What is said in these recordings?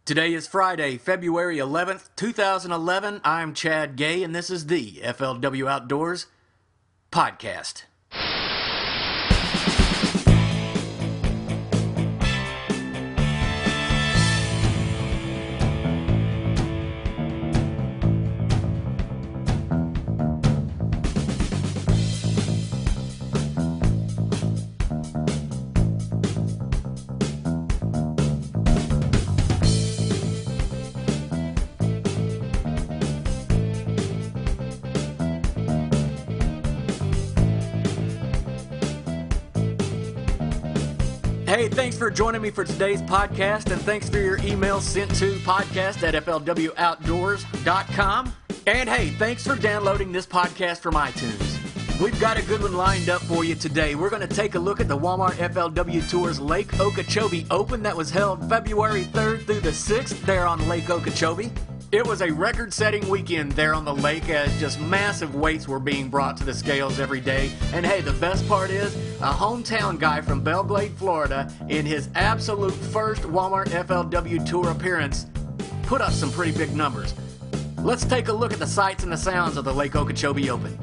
Today is Friday, February 11th, 2011. I'm Chad Gay, and this is the FLW Outdoors podcast. Hey, thanks for joining me for today's podcast, and thanks for your emails sent to podcast@flwoutdoors.com. And hey, thanks for downloading this podcast from iTunes. We've got a good one lined up for you today. We're going to take a look at the Walmart FLW Tours Lake Okeechobee Open that was held February 3rd through the 6th there on Lake Okeechobee. It was a record-setting weekend there on the lake as just massive weights were being brought to the scales every day. And hey, the best part is, a hometown guy from Belle Glade, Florida, in his absolute first Walmart FLW Tour appearance, put up some pretty big numbers. Let's take a look at the sights and the sounds of the Lake Okeechobee Open.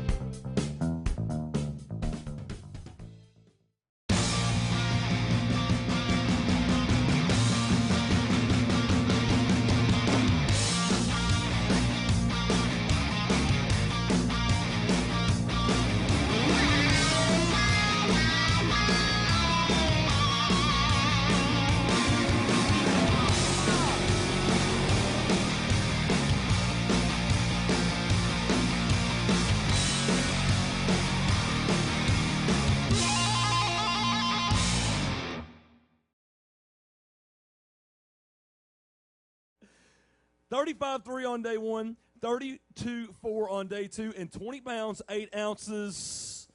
$35.3 on day one, $32.4 on day two, and 20 pounds, 8 ounces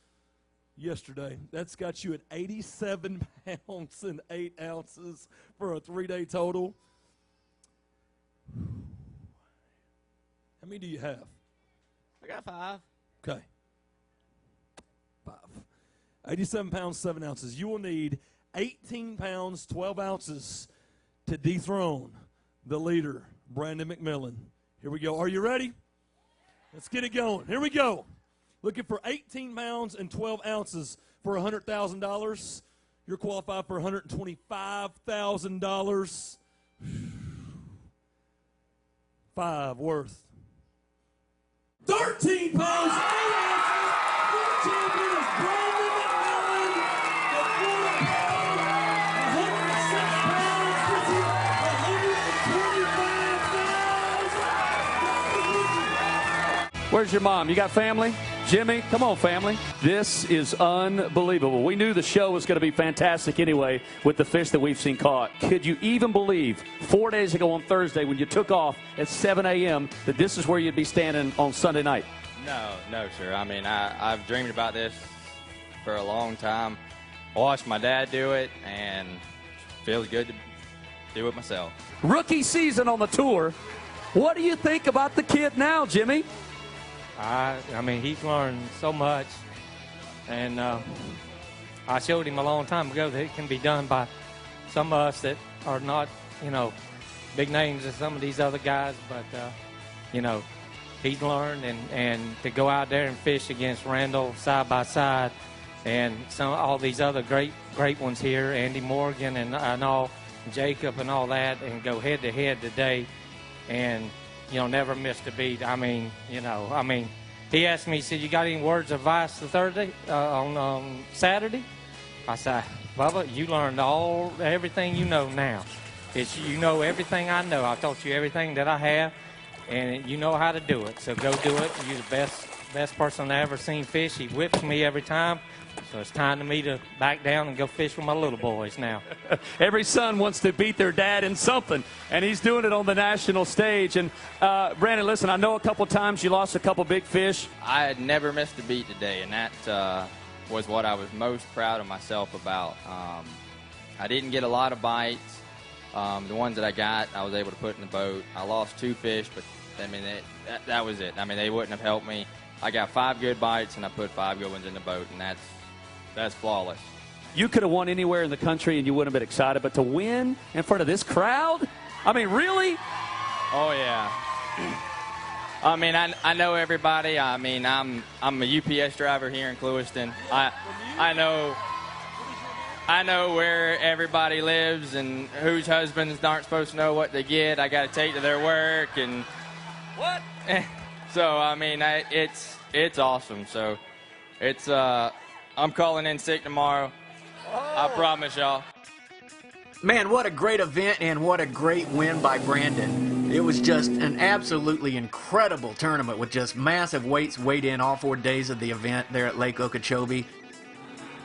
yesterday. That's got you at 87 pounds and 8 ounces for a 3-day total. How many do you have? I got 5. Okay. 5. 87 pounds, 7 ounces. You will need 18 pounds, 12 ounces to dethrone the leader, Brandon McMillan. Here we go. Are you ready? Let's get it going. Here we go. Looking for 18 pounds and 12 ounces for $100,000. You're qualified for $125,000. 5 worth. 13 pounds, 8 ounces. Your champion is Brandon McMillan. The 106 pounds puts him $125,000. Where's your mom? You got family? Jimmy, come on, family. This is unbelievable. We knew the show was going to be fantastic anyway with the fish that we've seen caught. Could you even believe 4 days ago on Thursday when you took off at 7 a.m. that this is where you'd be standing on Sunday night? No, sir. I mean, I've dreamed about this for a long time. I watched my dad do it, and it feels good to do it myself. Rookie season on the tour. What do you think about the kid now, Jimmy? I mean, he's learned so much, and I showed him a long time ago that it can be done by some of us that are not, big names as some of these other guys, but, he's learned, and to go out there and fish against Randall side by side, and all these other great ones here, Andy Morgan and all, Jacob and all that, and go head to head today, and never missed a beat. He asked me, he said, you got any words of advice for Thursday, on Saturday? I said, Bubba, you learned everything you know now. You know everything I know. I taught you everything that I have, and you know how to do it. So go do it. You're the best person I ever seen fish. He whips me every time. So it's time for me to back down and go fish with my little boys now. Every son wants to beat their dad in something, and he's doing it on the national stage. And, Brandon, listen, I know a couple times you lost a couple big fish. I had never missed a beat today, and that was what I was most proud of myself about. I didn't get a lot of bites. The ones that I got, I was able to put in the boat. I lost 2 fish, but, that was it. They wouldn't have helped me. I got 5 good bites, and I put 5 good ones in the boat, and that's flawless. You could have won anywhere in the country and you wouldn't have been excited, but to win in front of this crowd, I mean, really? Oh, yeah. I mean, I know everybody. I mean, I'm a UPS driver here in Clewiston. I know where everybody lives and whose husbands aren't supposed to know what they get. I got to take to their work and what? So I mean, it's awesome. So it's I'm calling in sick tomorrow. I promise y'all. Man, what a great event and what a great win by Brandon. It was just an absolutely incredible tournament with just massive weights weighed in all 4 days of the event there at Lake Okeechobee.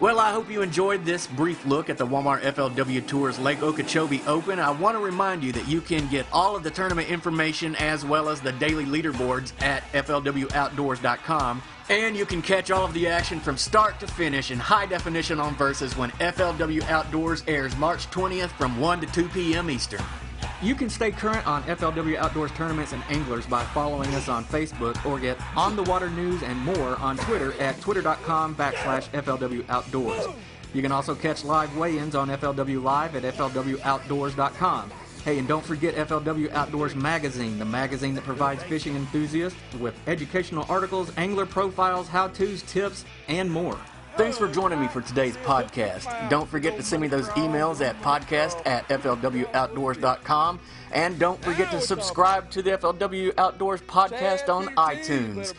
Well, I hope you enjoyed this brief look at the Walmart FLW Tours Lake Okeechobee Open. I want to remind you that you can get all of the tournament information as well as the daily leaderboards at flwoutdoors.com. And you can catch all of the action from start to finish in high definition on Versus when FLW Outdoors airs March 20th from 1 to 2 p.m. Eastern. You can stay current on FLW Outdoors tournaments and anglers by following us on Facebook or get on the water news and more on Twitter at twitter.com/FLW Outdoors. You can also catch live weigh-ins on FLW Live at flwoutdoors.com. Hey, and don't forget FLW Outdoors Magazine, the magazine that provides fishing enthusiasts with educational articles, angler profiles, how-tos, tips, and more. Thanks for joining me for today's podcast. Don't forget to send me those emails at podcast@flwoutdoors.com. And don't forget to subscribe to the FLW Outdoors podcast on iTunes.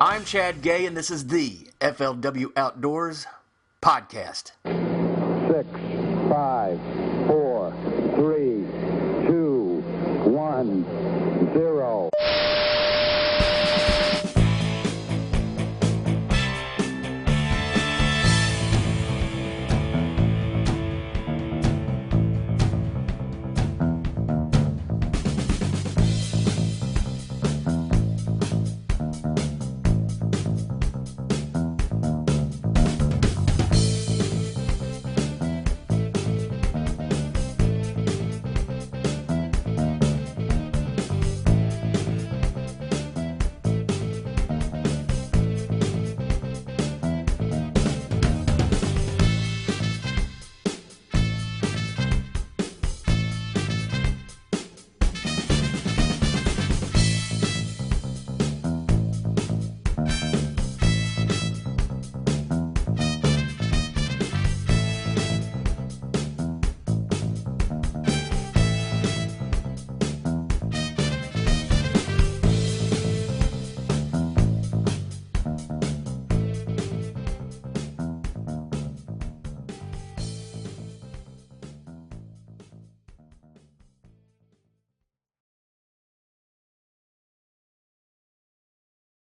I'm Chad Gay, and this is the FLW Outdoors podcast. 6, 5,